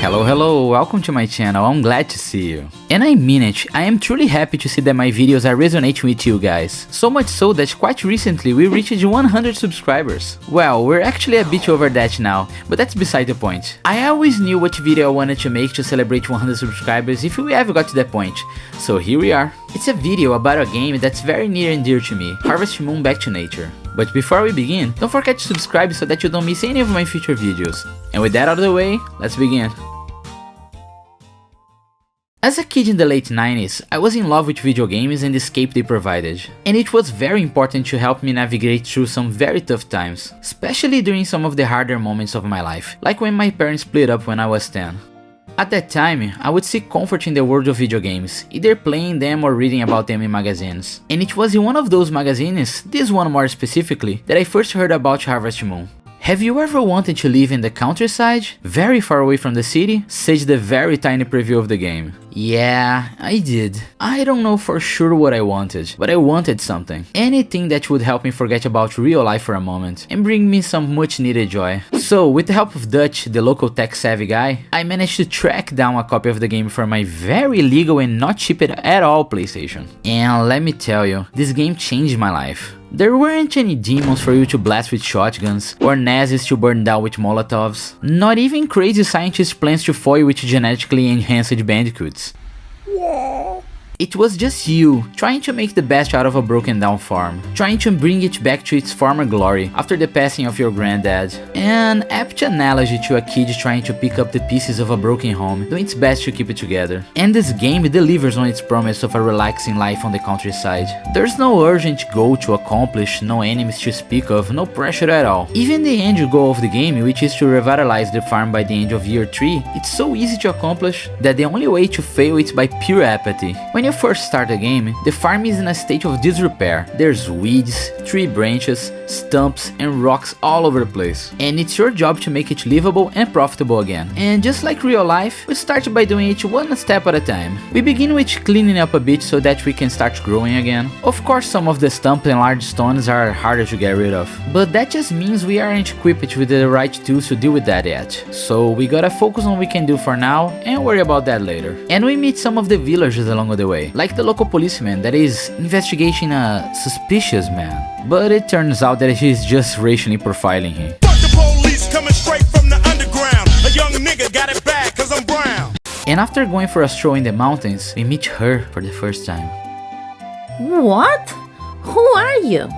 Hello, welcome to my channel, I'm glad to see you. And I mean it, I am truly happy to see that my videos are resonating with you guys. So much so that quite recently we reached 100 subscribers. Well, we're actually a bit over that now, but that's beside the point. I always knew which video I wanted to make to celebrate 100 subscribers if we ever got to that point. So here we are. It's a video about a game that's very near and dear to me, Harvest Moon Back to Nature. But before we begin, don't forget to subscribe so that you don't miss any of my future videos. And with that out of the way, let's begin. As a kid in the late 90s, I was in love with video games and the escape they provided. And it was very important to help me navigate through some very tough times, especially during some of the harder moments of my life, like when my parents split up when I was 10. At that time, I would seek comfort in the world of video games, either playing them or reading about them in magazines. And it was in one of those magazines, this one more specifically, that I first heard about Harvest Moon. Have you ever wanted to live in the countryside, very far away from the city? Says the very tiny preview of the game. Yeah, I did. I don't know for sure what I wanted, but I wanted something. Anything that would help me forget about real life for a moment and bring me some much needed joy. So, with the help of Dutch, the local tech-savvy guy, I managed to track down a copy of the game for my very legal and not cheap at all PlayStation. And let me tell you, this game changed my life. There weren't any demons for you to blast with shotguns, or Nazis to burn down with Molotovs, not even crazy scientist plans to foil with genetically enhanced bandicoots. It was just you, trying to make the best out of a broken down farm, trying to bring it back to its former glory after the passing of your granddad. An apt analogy to a kid trying to pick up the pieces of a broken home, doing its best to keep it together. And this game delivers on its promise of a relaxing life on the countryside. There's no urgent goal to accomplish, no enemies to speak of, no pressure at all. Even the end goal of the game, which is to revitalize the farm by the end of year 3, it's so easy to accomplish that the only way to fail is by pure apathy. When you first start the game, the farm is in a state of disrepair. There's weeds, tree branches, stumps and rocks all over the place. And it's your job to make it livable and profitable again. And just like real life, we start by doing it one step at a time. We begin with cleaning up a bit so that we can start growing again. Of course, some of the stumps and large stones are harder to get rid of, but that just means we aren't equipped with the right tools to deal with that yet. So we gotta focus on what we can do for now and worry about that later. And we meet some of the villagers along the way, like the local policeman that is investigating a suspicious man. But it turns out that he's just racially profiling him. Fuck the police coming straight from the underground. A young nigga got it bad cause I'm brown. And after going for a stroll in the mountains, we meet her for the first time. What? Who are you?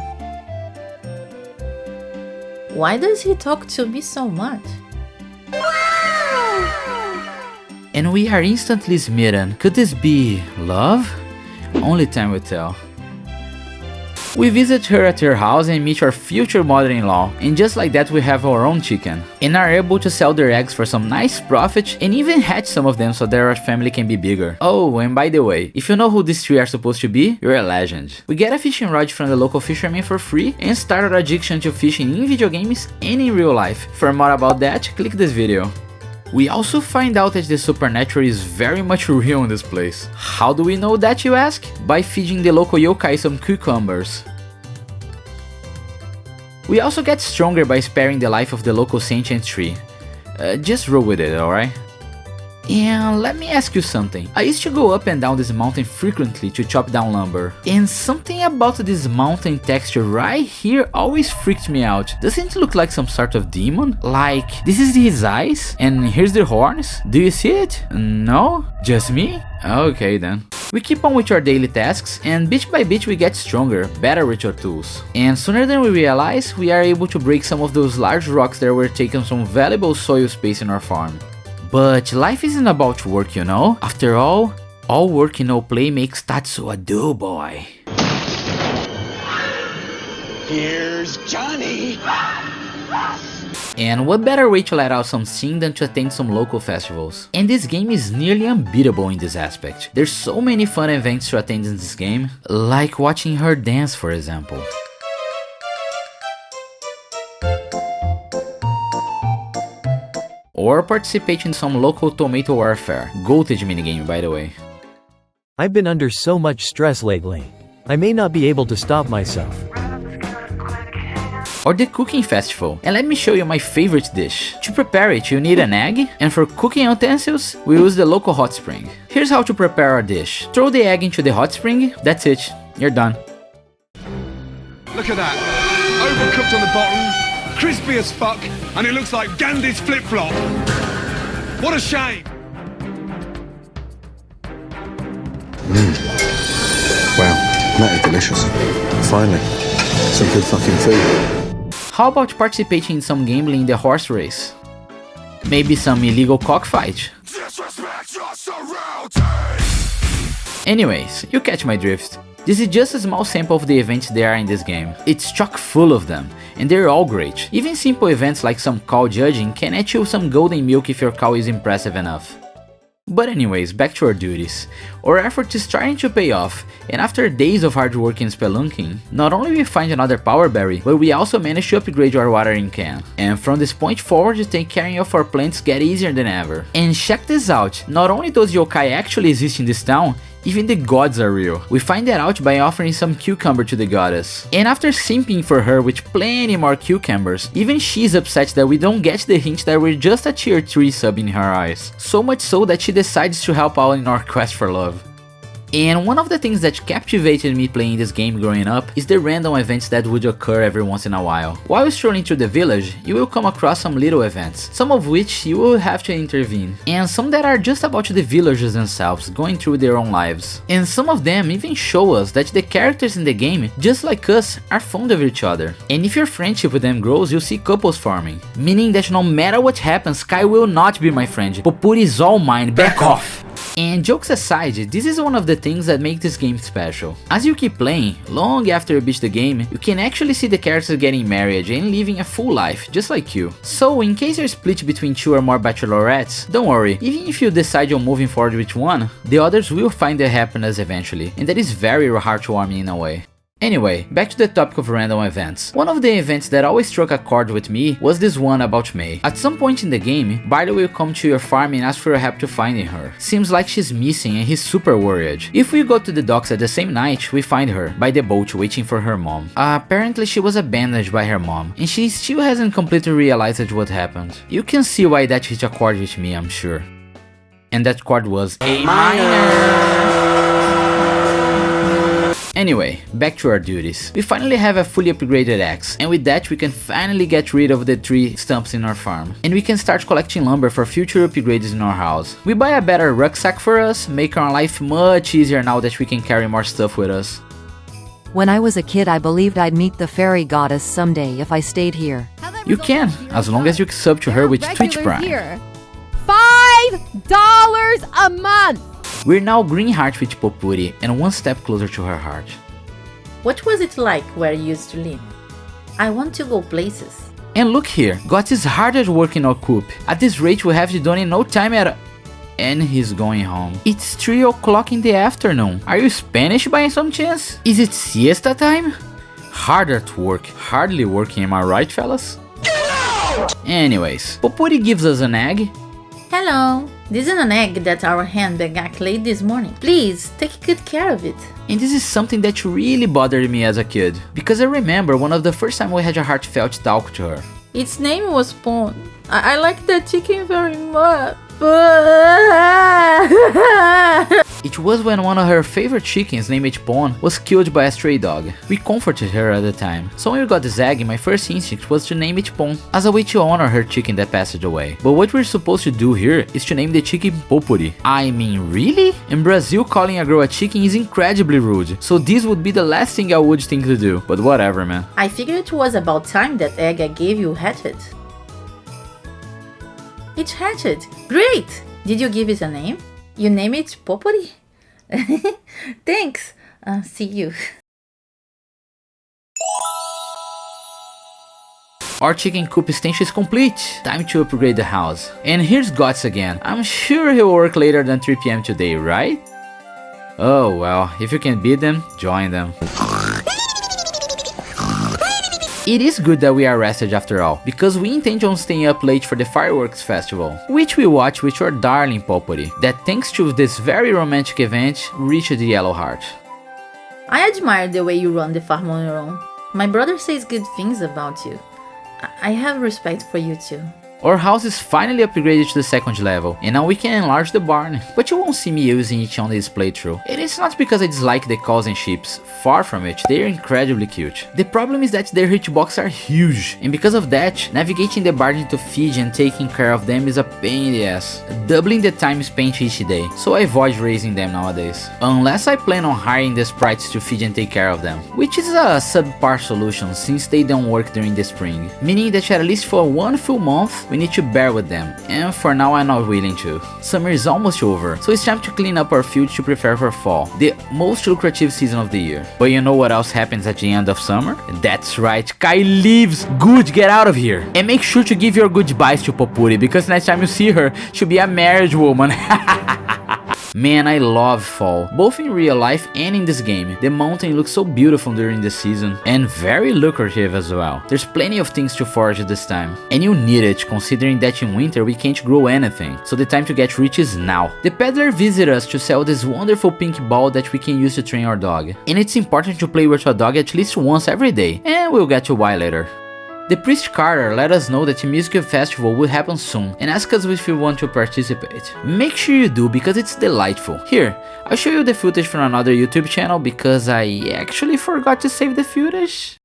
Why does he talk to me so much? And we are instantly smitten. Could this be love? Only time will tell. We visit her at her house and meet our future mother-in-law, and just like that we have our own chicken, and are able to sell their eggs for some nice profit and even hatch some of them so that our family can be bigger. Oh, and by the way, if you know who these three are supposed to be, you're a legend. We get a fishing rod from the local fisherman for free and start our addiction to fishing in video games and in real life. For more about that, click this video. We also find out that the supernatural is very much real in this place. How do we know that, you ask? By feeding the local yokai some cucumbers. We also get stronger by sparing the life of the local sentient tree. Just roll with it, alright? And let me ask you something. I used to go up and down this mountain frequently to chop down lumber. And something about this mountain texture right here always freaked me out. Doesn't it look like some sort of demon? Like, this is his eyes? And here's the horns? Do you see it? No? Just me? Okay then. We keep on with our daily tasks, and bit by bit we get stronger, better with our tools. And sooner than we realize, we are able to break some of those large rocks that were taking some valuable soil space in our farm. But life isn't about work, you know? After all work and no play makes Tatsu a do-boy. Here's Johnny. And what better way to let out some steam than to attend some local festivals? And this game is nearly unbeatable in this aspect. There's so many fun events to attend in this game, like watching her dance, for example. Or participate in some local tomato warfare. Goated minigame, by the way. I've been under so much stress lately. I may not be able to stop myself. or the cooking festival. And let me show you my favorite dish. To prepare it, you need an egg, and for cooking utensils, we use the local hot spring. Here's how to prepare our dish. Throw the egg into the hot spring, that's it, you're done. Look at that. Overcooked on the bottom, crispy as fuck, and it looks like Gandhi's flip-flop. What a shame. Wow, that is delicious. Finally, some good fucking food. How about participating in some gambling in the horse race? Maybe some illegal cockfight? Anyways, you catch my drift. This is just a small sample of the events there are in this game. It's chock full of them, and they're all great. Even simple events like some cow judging can net you some golden milk if your cow is impressive enough. But anyways, back to our duties. Our effort is starting to pay off, and after days of hard work and spelunking, not only we find another power berry, but we also managed to upgrade our watering can. And from this point forward, taking care of our plants get easier than ever. And check this out, not only does yokai actually exist in this town, even the gods are real. We find that out by offering some cucumber to the goddess. And after simping for her with plenty more cucumbers, even she's upset that we don't get the hint that we're just a tier 3 sub in her eyes. So much so that she decides to help out in our quest for love. And one of the things that captivated me playing this game growing up is the random events that would occur every once in a while. While strolling through the village, you will come across some little events, some of which you will have to intervene, and some that are just about the villagers themselves going through their own lives. And some of them even show us that the characters in the game, just like us, are fond of each other. And if your friendship with them grows, you'll see couples forming, meaning that no matter what happens, Kai will not be my friend. Popuri is all mine, back off! And jokes aside, this is one of the things that make this game special. As you keep playing, long after you beat the game, you can actually see the characters getting married and living a full life, just like you. So in case you're split between 2 or more bachelorettes, don't worry, even if you decide you're moving forward with one, the others will find their happiness eventually, and that is very heartwarming in a way. Anyway, back to the topic of random events. One of the events that always struck a chord with me was this one about May. At some point in the game, Bardo will come to your farm and ask for your help to finding her. Seems like she's missing and he's super worried. If we go to the docks at the same night, we find her, by the boat waiting for her mom. Apparently she was abandoned by her mom, and she still hasn't completely realized what happened. You can see why that hit a chord with me, I'm sure. And that chord was A minor! Anyway, back to our duties. We finally have a fully upgraded axe, and with that we can finally get rid of the 3 stumps in our farm. And we can start collecting lumber for future upgrades in our house. We buy a better rucksack for us, make our life much easier now that we can carry more stuff with us. When I was a kid, I believed I'd meet the fairy goddess someday if I stayed here. You can, as long as you sub to her with Twitch Prime. Here. $5 a month! We're now green heart with Popuri and one step closer to her heart. What was it like where you used to live? I want to go places. And look here, God is hard at work in our coop. At this rate we have to done in no time at and he's going home. It's 3 o'clock in the afternoon. Are you Spanish by some chance? Is it siesta time? Hard at work, hardly working, am I right, fellas? Get out! Anyways, Popuri gives us an egg. Hello, this is an egg that our handbag laid this morning. Please, take good care of it. And this is something that really bothered me as a kid, because I remember one of the first time we had a heartfelt talk to her. Its name was Pon. I like that chicken very much. It was when one of her favorite chickens named Pon was killed by a stray dog. We comforted her at the time, so when we got this egg, my first instinct was to name it Pon, as a way to honor her chicken that passed away. But what we're supposed to do here is to name the chicken Popuri. I mean, really? In Brazil, calling a girl a chicken is incredibly rude, so this would be the last thing I would think to do, but whatever, man. I figured it was about time that egg I gave you hatched. It hatched! Great! Did you give it a name? You name it Popuri? Thanks! See you. Our chicken coop extension is complete. Time to upgrade the house. And here's Gots again. I'm sure he'll work later than 3 PM today, right? Oh well, if you can beat them, join them. It is good that we are rested after all, because we intend on staying up late for the fireworks festival, which we watch with your darling Popuri, that thanks to this very romantic event, reached the yellow heart. I admire the way you run the farm on your own. My brother says good things about you. I have respect for you too. Our house is finally upgraded to the second level, and now we can enlarge the barn, but you won't see me using it on this playthrough. And it's not because I dislike the cows and sheep, far from it, they are incredibly cute. The problem is that their hitboxes are huge, and because of that, navigating the barn to feed and taking care of them is a pain in the ass, doubling the time spent each day, so I avoid raising them nowadays. Unless I plan on hiring the sprites to feed and take care of them, which is a subpar solution since they don't work during the spring, meaning that at least for one full month, we need to bear with them, and for now I'm not willing to. Summer is almost over, so it's time to clean up our fields to prepare for fall, the most lucrative season of the year. But you know what else happens at the end of summer? That's right, Kai leaves! Good, get out of here! And make sure to give your goodbyes to Popuri, because next time you see her, she'll be a married woman. Man, I love fall, both in real life and in this game. The mountain looks so beautiful during the season, and very lucrative as well. There's plenty of things to forage this time, and you need it considering that in winter we can't grow anything, so the time to get rich is now. The peddler visited us to sell this wonderful pink ball that we can use to train our dog, and it's important to play with your dog at least once every day, and we'll get to why later. The priest Carter let us know that the music festival will happen soon and asked us if we want to participate. Make sure you do because it's delightful. Here, I'll show you the footage from another YouTube channel because I actually forgot to save the footage.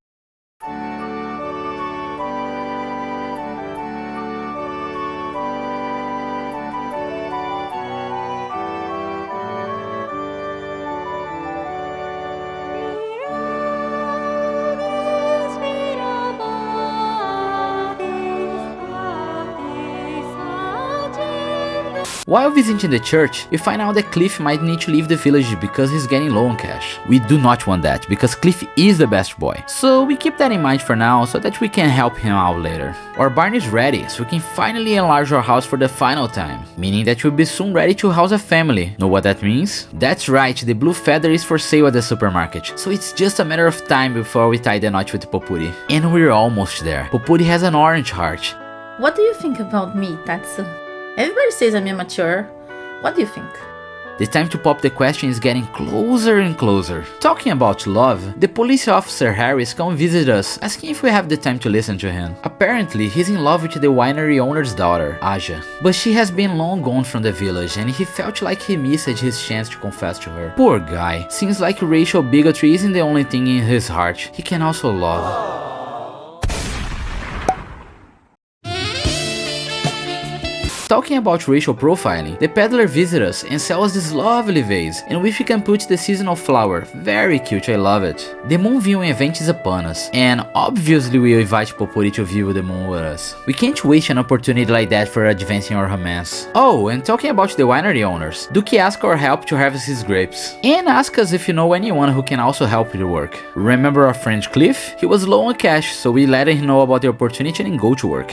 While visiting the church, we find out that Cliff might need to leave the village because he's getting low on cash. We do not want that, because Cliff is the best boy. So we keep that in mind for now, so that we can help him out later. Our barn is ready, so we can finally enlarge our house for the final time, meaning that we'll be soon ready to house a family. Know what that means? That's right, the blue feather is for sale at the supermarket, so it's just a matter of time before we tie the knot with Popuri. And we're almost there. Popuri has an orange heart. What do you think about me, Tatsu? Everybody says I'm immature. What do you think? The time to pop the question is getting closer and closer. Talking about love, the police officer Harris come visit us, asking if we have the time to listen to him. Apparently, he's in love with the winery owner's daughter, Aja. But she has been long gone from the village and he felt like he missed his chance to confess to her. Poor guy. Seems like racial bigotry isn't the only thing in his heart. He can also love. Talking about racial profiling, the peddler visits us and sells us this lovely vase, in which we can put the seasonal flower. Very cute, I love it. The moon viewing event is upon us, and obviously we'll invite Popuri to view the moon with us. We can't waste an opportunity like that for advancing our romance. Oh, and talking about the winery owners, Duke asked our help to harvest his grapes, and asked us if you know anyone who can also help with the work. Remember our friend Cliff? He was low on cash, so we let him know about the opportunity and go to work.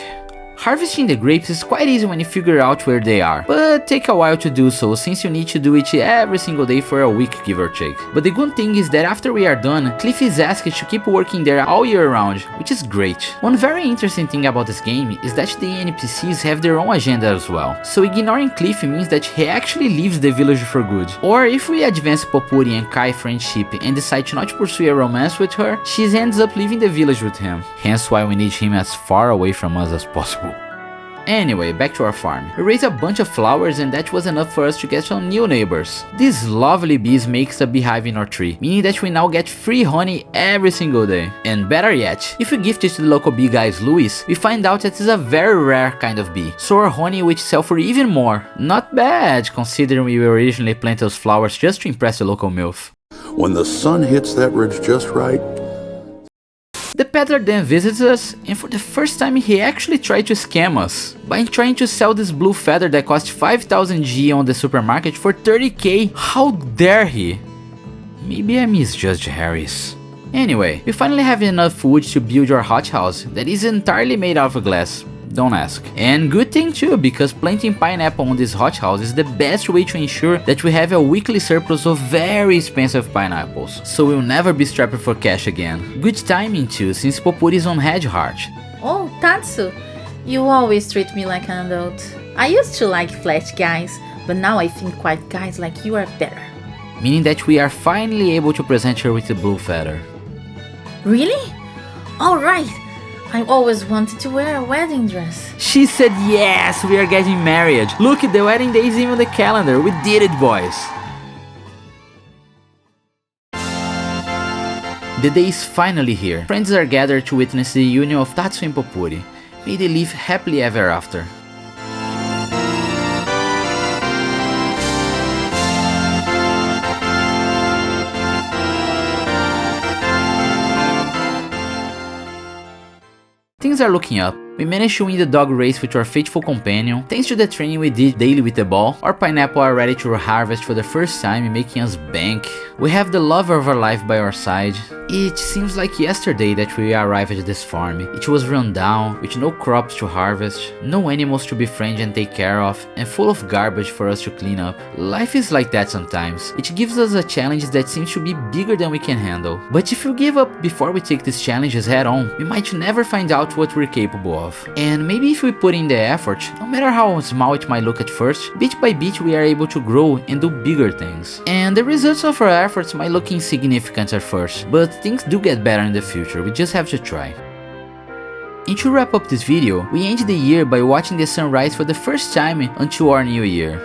Harvesting the grapes is quite easy when you figure out where they are, but take a while to do so since you need to do it every single day for a week, give or take. But the good thing is that after we are done, Cliff is asked to keep working there all year round, which is great. One very interesting thing about this game is that the NPCs have their own agenda as well, so ignoring Cliff means that he actually leaves the village for good. Or if we advance Popuri and Kai friendship and decide to not pursue a romance with her, she ends up leaving the village with him, hence why we need him as far away from us as possible. Anyway, back to our farm. We raised a bunch of flowers and that was enough for us to get some new neighbors. These lovely bees makes a beehive in our tree, meaning that we now get free honey every single day. And better yet, if we gift it to the local bee guys Louis, we find out that it's a very rare kind of bee, so our honey will sell for even more. Not bad, considering we originally planted those flowers just to impress the local MILF. When the sun hits that ridge just right, the peddler then visits us, and for the first time he actually tried to scam us by trying to sell this blue feather that cost 5,000 G on the supermarket for 30k. How dare he? Maybe I misjudged Harris. Anyway, we finally have enough wood to build our hothouse that is entirely made out of glass. Don't ask. And good thing too, because planting pineapple on this hothouse is the best way to ensure that we have a weekly surplus of very expensive pineapples, so we'll never be strapped for cash again. Good timing too, since Popuri is on Hedge Heart. Oh, Tatsu, you always treat me like an adult. I used to like flat guys, but now I think white guys like you are better. Meaning that we are finally able to present her with the blue feather. Really? Alright! I always wanted to wear a wedding dress. She said yes, we are getting married. Look, the wedding day is even on the calendar. We did it, boys. The day is finally here. Friends are gathered to witness the union of Tatsu and Popuri. May they live happily ever after. Things are looking up. We managed to win the dog race with our faithful companion. Thanks to the training we did daily with the ball, our pineapple are ready to harvest for the first time, making us bank. We have the lover of our life by our side. It seems like yesterday that we arrived at this farm. It was run down, with no crops to harvest, no animals to befriend and take care of, and full of garbage for us to clean up. Life is like that sometimes. It gives us a challenge that seems to be bigger than we can handle. But if we give up before we take these challenges head on, we might never find out what we're capable of. And maybe if we put in the effort, no matter how small it might look at first, bit by bit we are able to grow and do bigger things. And the results of our efforts might look insignificant at first, but things do get better in the future, we just have to try. And to wrap up this video, we end the year by watching the sunrise for the first time until our new year.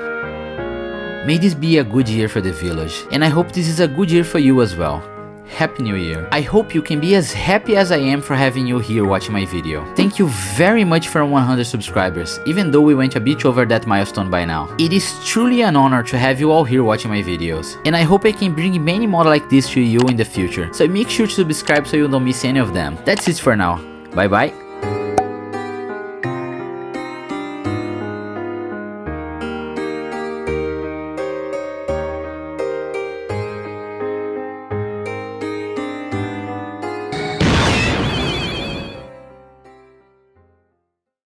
May this be a good year for the village, and I hope this is a good year for you as well. Happy New Year. I hope you can be as happy as I am for having you here watching my video. Thank you very much for 100 subscribers, even though we went a bit over that milestone by now. It is truly an honor to have you all here watching my videos, and I hope I can bring many more like this to you in the future, so make sure to subscribe so you don't miss any of them. That's it for now. Bye bye.